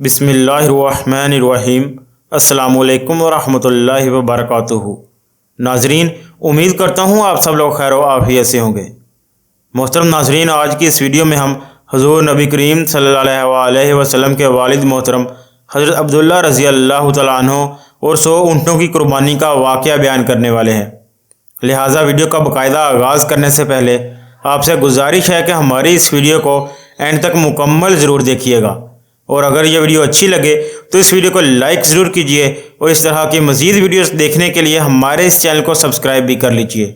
بسم اللہ الرحمن الرحیم۔ السلام علیکم ورحمۃ اللہ وبرکاتہ۔ ناظرین، امید کرتا ہوں آپ سب لوگ خیر و عافیت سے ہوں گے۔ محترم ناظرین، آج کی اس ویڈیو میں ہم حضور نبی کریم صلی اللہ علیہ وسلم کے والد محترم حضرت عبداللہ رضی اللہ تعالیٰ عنہ اور 100 اونٹوں کی قربانی کا واقعہ بیان کرنے والے ہیں۔ لہٰذا ویڈیو کا باقاعدہ آغاز کرنے سے پہلے آپ سے گزارش ہے کہ ہماری اس ویڈیو کو اینڈ تک مکمل ضرور دیکھیے گا، اور اگر یہ ویڈیو اچھی لگے تو اس ویڈیو کو لائک ضرور کیجیے، اور اس طرح کی مزید ویڈیوز دیکھنے کے لیے ہمارے اس چینل کو سبسکرائب بھی کر لیجیے۔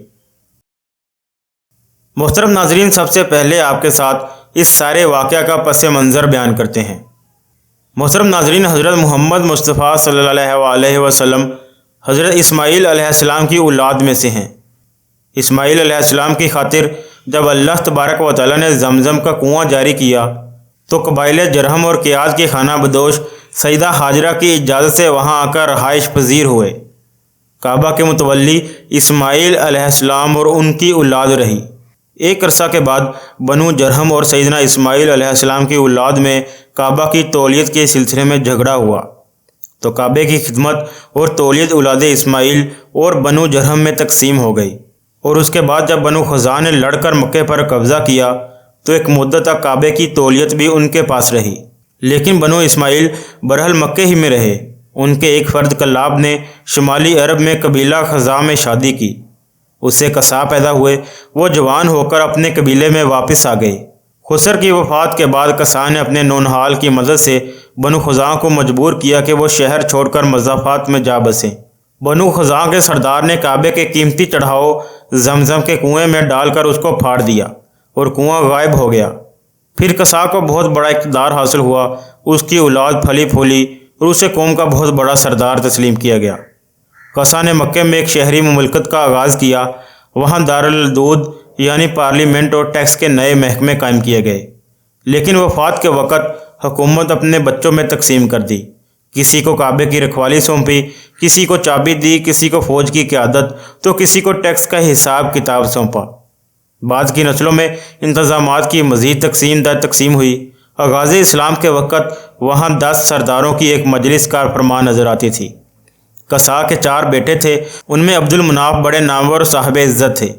محترم ناظرین، سب سے پہلے آپ کے ساتھ اس سارے واقعہ کا پس منظر بیان کرتے ہیں۔ محترم ناظرین، حضرت محمد مصطفیٰ صلی اللہ علیہ وسلم حضرت اسماعیل علیہ السلام کی اولاد میں سے ہیں۔ اسماعیل علیہ السلام کی خاطر جب اللہ تبارک و تعالیٰ نے زمزم کا کنواں جاری کیا تو قبائل جرہم اور کیاز کے خانہ بدوش سیدہ ہاجرہ کی اجازت سے وہاں آ کر رہائش پذیر ہوئے۔ کعبہ کے متولی اسماعیل علیہ السلام اور ان کی اولاد رہی۔ ایک عرصہ کے بعد بنو جرہم اور سیدنا اسماعیل علیہ السلام کی اولاد میں کعبہ کی تولیت کے سلسلے میں جھگڑا ہوا، تو کعبے کی خدمت اور تولیت اولاد اسماعیل اور بنو جرہم میں تقسیم ہو گئی، اور اس کے بعد جب بنو خزاع نے لڑ کر مکے پر قبضہ کیا تو ایک مدت تک کعبے کی تولیت بھی ان کے پاس رہی، لیکن بنو اسماعیل برحل مکے ہی میں رہے۔ ان کے ایک فرد کلاب نے شمالی عرب میں قبیلہ خزاع میں شادی کی، اس سے کسا پیدا ہوئے۔ وہ جوان ہو کر اپنے قبیلے میں واپس آ گئے۔ خسر کی وفات کے بعد کسا نے اپنے نونہال کی مدد سے بنو خزاع کو مجبور کیا کہ وہ شہر چھوڑ کر مضافات میں جا بسیں۔ بنو خزاع کے سردار نے کعبے کے قیمتی چڑھاؤ زمزم کے کنویں میں ڈال کر اس کو پھاڑ دیا اور کنواں غائب ہو گیا۔ پھر کسا کو بہت بڑا اقتدار حاصل ہوا، اس کی اولاد پھلی پھولی اور اسے قوم کا بہت بڑا سردار تسلیم کیا گیا۔ کسا نے مکے میں ایک شہری مملکت کا آغاز کیا۔ وہاں دارالحدود یعنی پارلیمنٹ اور ٹیکس کے نئے محکمے قائم کیے گئے، لیکن وفات کے وقت حکومت اپنے بچوں میں تقسیم کر دی۔ کسی کو کعبے کی رکھوالی سونپی، کسی کو چابی دی، کسی کو فوج کی قیادت، تو کسی کو ٹیکس کا حساب کتاب سونپا۔ بعد کی نسلوں میں انتظامات کی مزید تقسیم در تقسیم ہوئی۔ آغاز اسلام کے وقت وہاں 10 سرداروں کی ایک مجلس کار فرما نظر آتی تھی۔ کسا کے 4 بیٹے تھے، ان میں عبد المناف بڑے نامور اور صاحب عزت تھے۔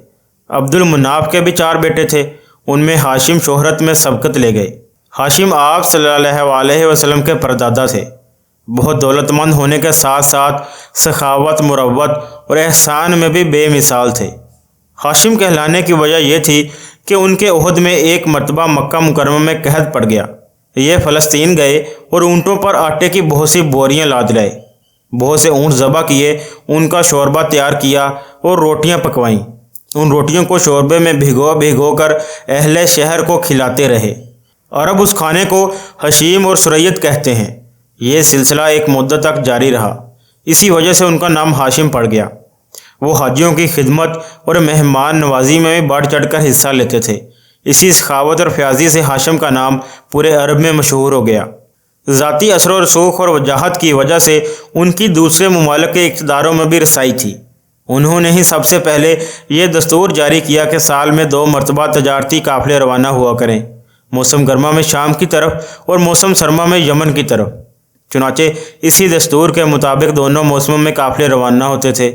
عبد المناف کے بھی 4 بیٹے تھے، ان میں ہاشم شہرت میں سبقت لے گئے۔ ہاشم آپ صلی اللہ علیہ وسلم کے پردادا تھے۔ بہت دولت مند ہونے کے ساتھ ساتھ سخاوت، مروت اور احسان میں بھی بے مثال تھے۔ ہاشم کہلانے کی وجہ یہ تھی کہ ان کے عہد میں ایک مرتبہ مکہ مکرمہ میں قحط پڑ گیا۔ یہ فلسطین گئے اور اونٹوں پر آٹے کی بہت سی بوریاں لاد لائے، بہت سے اونٹ ذبح کیے، ان کا شوربہ تیار کیا اور روٹیاں پکوائیں۔ ان روٹیوں کو شوربے میں بھگو کر اہل شہر کو کھلاتے رہے۔ عرب اس کھانے کو حشیم اور سریت کہتے ہیں۔ یہ سلسلہ ایک مدت تک جاری رہا، اسی وجہ سے ان کا نام ہاشم پڑ گیا۔ وہ حاجیوں کی خدمت اور مہمان نوازی میں بھی بڑھ چڑھ کر حصہ لیتے تھے۔ اسی سخاوت اور فیاضی سے ہاشم کا نام پورے عرب میں مشہور ہو گیا۔ ذاتی اثر و رسوخ اور وجاہت کی وجہ سے ان کی دوسرے ممالک کے اقتداروں میں بھی رسائی تھی۔ انہوں نے ہی سب سے پہلے یہ دستور جاری کیا کہ سال میں 2 مرتبہ تجارتی قافلے روانہ ہوا کریں، موسم گرما میں شام کی طرف اور موسم سرما میں یمن کی طرف۔ چنانچہ اسی دستور کے مطابق دونوں موسموں میں قافلے روانہ ہوتے تھے۔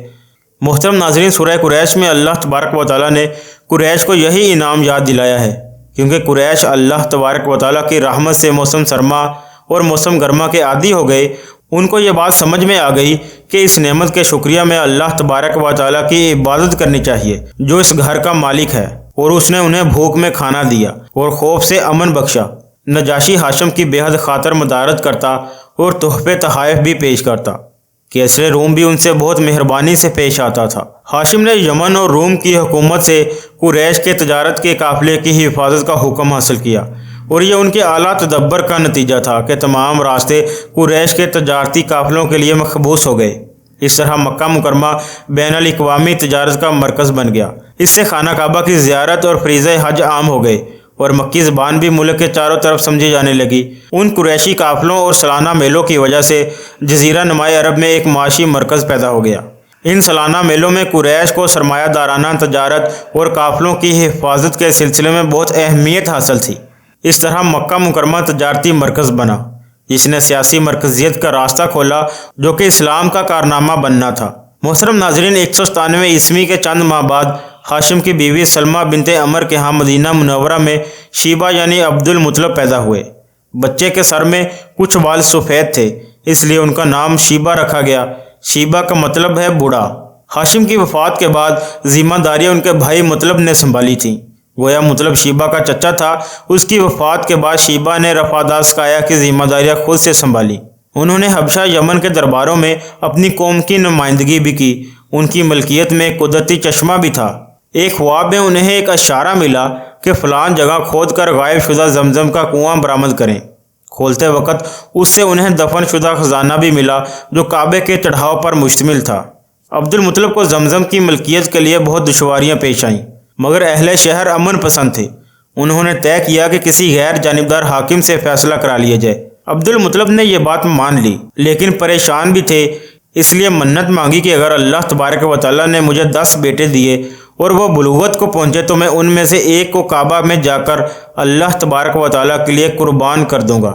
محترم ناظرین، سورہ قریش میں اللہ تبارک و تعالیٰ نے قریش کو یہی انعام یاد دلایا ہے، کیونکہ قریش اللہ تبارک و تعالیٰ کی رحمت سے موسم سرما اور موسم گرما کے عادی ہو گئے۔ ان کو یہ بات سمجھ میں آ گئی کہ اس نعمت کے شکریہ میں اللہ تبارک و تعالیٰ کی عبادت کرنی چاہیے، جو اس گھر کا مالک ہے، اور اس نے انہیں بھوک میں کھانا دیا اور خوف سے امن بخشا۔ نجاشی ہاشم کی بے حد خاطر مدارت کرتا اور تحفے تحائف بھی پیش کرتا۔ کیسر روم بھی ان سے بہت مہربانی سے پیش آتا تھا۔ ہاشم نے یمن اور روم کی حکومت سے قریش کے تجارت کے قافلے کی حفاظت کا حکم حاصل کیا، اور یہ ان کے اعلیٰ تدبر کا نتیجہ تھا کہ تمام راستے قریش کے تجارتی قافلوں کے لیے محبوس ہو گئے۔ اس طرح مکہ مکرمہ بین الاقوامی تجارت کا مرکز بن گیا۔ اس سے خانہ کعبہ کی زیارت اور فریضہ حج عام ہو گئے، اور مکی زبان بھی ملک کے چاروں طرف سمجھی جانے لگی۔ ان قریشی قافلوں اور سالانہ میلوں کی وجہ سے جزیرہ نمائے عرب میں ایک معاشی مرکز پیدا ہو گیا۔ ان سالانہ میلوں میں قریش کو سرمایہ دارانہ تجارت اور قافلوں کی حفاظت کے سلسلے میں بہت اہمیت حاصل تھی۔ اس طرح مکہ مکرمہ تجارتی مرکز بنا۔ جس نے سیاسی مرکزیت کا راستہ کھولا جو کہ اسلام کا کارنامہ بننا تھا۔ محترم ناظرین، 197 عیسوی کے چند ماہ بعد ہاشم کی بیوی سلمہ بنت عمر کے ہاں مدینہ منورہ میں شیبہ یعنی عبد المطلب پیدا ہوئے۔ بچے کے سر میں کچھ بال سفید تھے، اس لیے ان کا نام شیبہ رکھا گیا۔ شیبہ کا مطلب ہے بوڑھا۔ ہاشم کی وفات کے بعد ذمہ داریاں ان کے بھائی مطلب نے سنبھالی تھیں۔ گویا مطلب شیبہ کا چچا تھا۔ اس کی وفات کے بعد شیبہ نے رفع داستکایا کی ذمہ داریاں خود سے سنبھالی۔ انہوں نے حبشہ یمن کے درباروں میں اپنی قوم کی نمائندگی بھی کی۔ ان کی ملکیت میں قدرتی چشمہ بھی تھا۔ ایک خواب میں انہیں ایک اشارہ ملا کہ فلان جگہ کھود کر غائب شدہ زمزم کا کنواں برآمد کریں۔ کھولتے وقت اس سے انہیں دفن شدہ خزانہ بھی ملا جو کعبے کے چڑھاؤ پر مشتمل تھا۔ عبد المطلب کو زمزم کی ملکیت کے لیے بہت دشواریاں پیش آئیں، مگر اہل شہر امن پسند تھے۔ انہوں نے طے کیا کہ کسی غیر جانبدار حاکم سے فیصلہ کرا لیا جائے۔ عبد المطلب نے یہ بات مان لی، لیکن پریشان بھی تھے، اس لیے منت مانگی کہ اگر اللہ تبارک و تعالیٰ نے مجھے 10 بیٹے دیے اور وہ بلوغت کو پہنچے تو میں ان میں سے ایک کو کعبہ میں جا کر اللہ تبارک و تعالیٰ کے لیے قربان کر دوں گا۔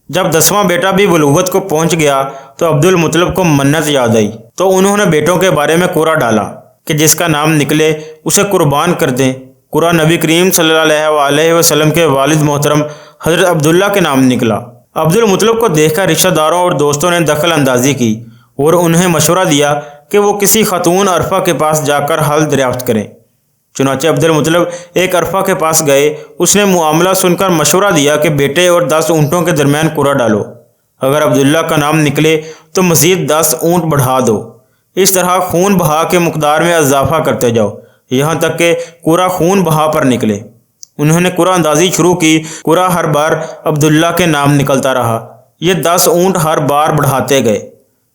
جب 10واں بیٹا بھی بلوغت کو پہنچ گیا تو عبد المطلب کو منت یاد آئی، تو انہوں نے بیٹوں کے بارے میں قرعہ ڈالا کہ جس کا نام نکلے اسے قربان کر دیں۔ قرعہ نبی کریم صلی اللہ علیہ وسلم کے والد محترم حضرت عبداللہ کے نام نکلا۔ عبد المطلب کو دیکھ کر رشتہ داروں اور دوستوں نے دخل اندازی کی اور انہیں مشورہ دیا کہ وہ کسی خاتون عرفہ کے پاس جا کر حل دریافت کریں۔ چنانچہ عبد المطلب ایک عرفہ کے پاس گئے۔ اس نے معاملہ سن کر مشورہ دیا کہ بیٹے اور 10 اونٹوں کے درمیان قرعہ ڈالو، اگر عبداللہ کا نام نکلے تو مزید 10 اونٹ بڑھا دو۔ اس طرح خون بہا کے مقدار میں اضافہ کرتے جاؤ یہاں تک کہ قرعہ خون بہا پر نکلے۔ انہوں نے قرعہ اندازی شروع کی۔ قرعہ ہر بار عبداللہ کے نام نکلتا رہا۔ یہ 10 اونٹ ہر بار بڑھاتے گئے۔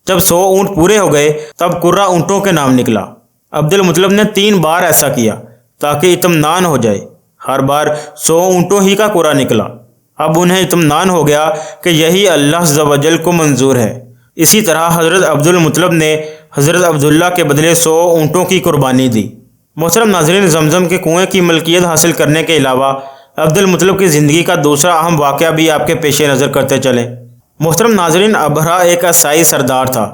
جب 100 اونٹ پورے ہو گئے تب قرعہ اونٹوں کے نام نکلا۔ عبد المطلب نے 3 بار ایسا کیا تاکہ اطمینان ہو جائے۔ ہر بار 100 اونٹوں ہی کا قرعہ نکلا۔ اب انہیں اطمینان ہو گیا کہ یہی اللہ عز و جل کو منظور ہے۔ اسی طرح حضرت عبد المطلب نے حضرت عبداللہ کے بدلے 100 اونٹوں کی قربانی دی۔ محترم ناظرین، زمزم کے کنویں کی ملکیت حاصل کرنے کے علاوہ عبد المطلب کی زندگی کا دوسرا اہم واقعہ بھی آپ کے پیش نظر کرتے چلیں۔ محترم ناظرین، ابرہہ ایک عیسائی سردار تھا۔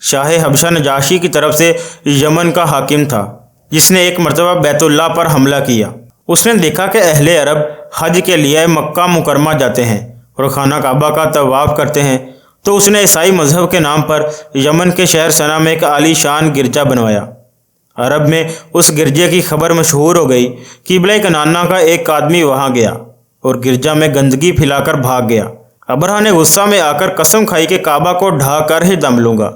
شاہ حبشہ نجاشی کی طرف سے یمن کا حاکم تھا، جس نے ایک مرتبہ بیت اللہ پر حملہ کیا۔ اس نے دیکھا کہ اہل عرب حج کے لیے مکہ مکرمہ جاتے ہیں اور خانہ کعبہ کا طواف کرتے ہیں، تو اس نے عیسائی مذہب کے نام پر یمن کے شہر صنعا میں ایک عالی شان گرجا بنوایا۔ عرب میں اس گرجے کی خبر مشہور ہو گئی۔ قبلہ کنعانہ کا ایک آدمی وہاں گیا اور گرجا میں گندگی پھیلا کر بھاگ گیا۔ ابرہہ نے غصہ میں آ کر قسم کھائی کہ کعبہ کو ڈھا کر ہی دم لوں گا۔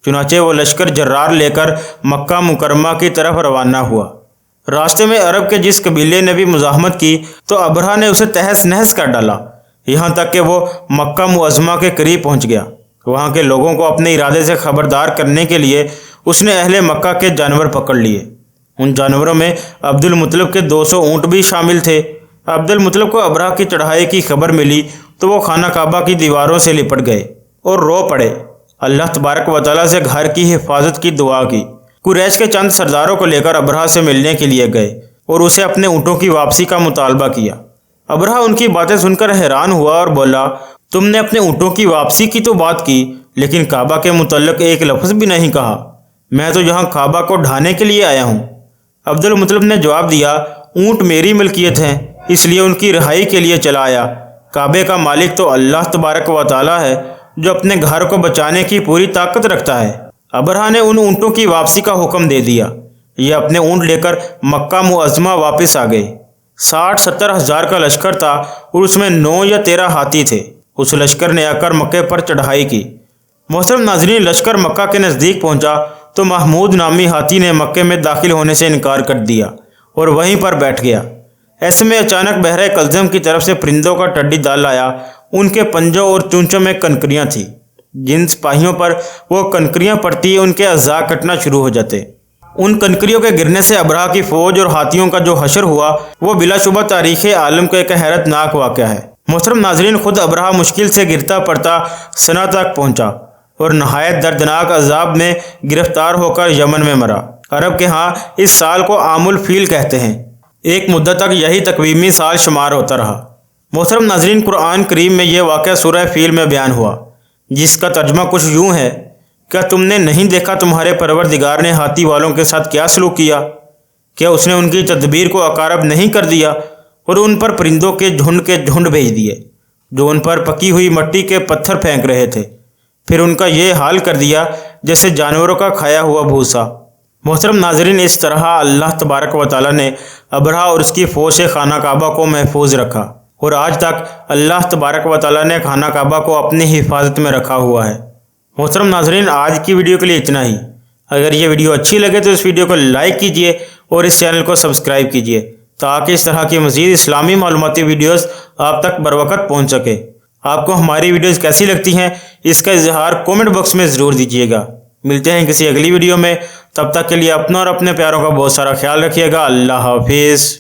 چنانچہ وہ لشکر جرار لے کر مکہ مکرمہ کی طرف روانہ ہوا۔ راستے میں عرب کے جس قبیلے نے بھی مزاحمت کی تو ابرہہ نے اسے تہس نہس کر ڈالا، یہاں تک کہ وہ مکہ معظمہ کے قریب پہنچ گیا۔ وہاں کے لوگوں کو اپنے ارادے سے خبردار کرنے کے لیے اس نے اہل مکہ کے جانور پکڑ لیے۔ ان جانوروں میں عبد المطلب کے 200 اونٹ بھی شامل تھے۔ عبد المطلب کو ابرہہ کی چڑھائی کی خبر ملی تو وہ خانہ کعبہ کی دیواروں سے لپٹ گئے اور رو پڑے۔ اللہ تبارک و تعالیٰ سے گھر کی حفاظت کی دعا کی۔ قریش کے چند سرداروں کو لے کر ابرہہ سے ملنے کے لیے گئے اور اسے اپنے اونٹوں کی واپسی کا مطالبہ کیا۔ ابرہہ ان کی باتیں سن کر حیران ہوا اور بولا، تم نے اپنے اونٹوں کی واپسی کی تو بات کی، لیکن کعبہ کے متعلق ایک لفظ بھی نہیں کہا۔ میں تو یہاں کعبہ کو ڈھانے کے لیے آیا ہوں۔ عبد المطلب نے جواب دیا، اونٹ میری ملکیت ہیں، اس لیے ان کی رہائی کے لیے چلا آیا۔ کعبے کا مالک تو اللہ تبارک و تعالیٰ ہے جو اپنے گھر کو بچانے کی پوری طاقت رکھتا ہے۔ ابرہہ نے ان اونٹوں کی واپسی کا حکم دے دیا۔ یہ اپنے اونٹ لے کر مکہ معظمہ واپس آ گئے۔ 60-70 ہزار کا لشکر تھا اور اس میں 9 یا 13 ہاتھی تھے۔ اس لشکر نے آ کر مکے پر چڑھائی کی۔ محترم ناظرین، لشکر مکہ کے نزدیک پہنچا تو محمود نامی ہاتھی نے مکے میں داخل ہونے سے انکار کر دیا اور وہیں پر بیٹھ گیا۔ ایسے میں اچانک بحر کلزم کی طرف سے پرندوں کا ٹڈی دال آیا۔ ان کے پنجوں اور چونچوں میں کنکریاں تھیں۔ جن سپاہیوں پر وہ کنکریاں پڑتی ان کے اعضاء کٹنا شروع ہو جاتے۔ ان کنکریوں کے گرنے سے ابرہہ کی فوج اور ہاتھیوں کا جو حشر ہوا وہ بلا شبہ تاریخ عالم کا ایک حیرت ناک واقعہ ہے۔ محترم ناظرین، خود ابرہہ مشکل سے گرتا پڑتا صنعا تک پہنچا اور نہایت دردناک عذاب میں گرفتار ہو کر یمن میں مرا۔ عرب کے ہاں اس سال کو عام الفیل کہتے ہیں۔ ایک مدت تک یہی تقویمی سال شمار ہوتا رہا۔ محترم ناظرین، قرآن کریم میں یہ واقعہ سورہ فیل میں بیان ہوا، جس کا ترجمہ کچھ یوں ہے: کیا تم نے نہیں دیکھا تمہارے پروردگار نے ہاتھی والوں کے ساتھ کیا سلوک کیا؟ کیا اس نے ان کی تدبیر کو عقارب نہیں کر دیا اور ان پر پرندوں کے جھنڈ بھیج دیے جو ان پر پکی ہوئی مٹی کے پتھر پھینک رہے تھے، پھر ان کا یہ حال کر دیا جیسے جانوروں کا کھایا ہوا بھوسا۔ محترم ناظرین، اس طرح اللہ تبارک و تعالیٰ نے ابرہہ اور اس کی فوج سے خانہ کعبہ کو محفوظ رکھا، اور آج تک اللہ تبارک و تعالیٰ نے خانہ کعبہ کو اپنی حفاظت میں رکھا ہوا ہے۔ محترم ناظرین، آج کی ویڈیو کے لیے اتنا ہی۔ اگر یہ ویڈیو اچھی لگے تو اس ویڈیو کو لائک کیجئے اور اس چینل کو سبسکرائب کیجئے تاکہ اس طرح کی مزید اسلامی معلوماتی ویڈیوز آپ تک بروقت پہنچ سکے۔ آپ کو ہماری ویڈیوز کیسی لگتی ہیں اس کا اظہار کومنٹ باکس میں ضرور دیجیے گا۔ ملتے ہیں کسی اگلی ویڈیو میں، تب تک کے لیے اپنا اور اپنے پیاروں کا بہت سارا خیال رکھیے گا۔ اللہ حافظ۔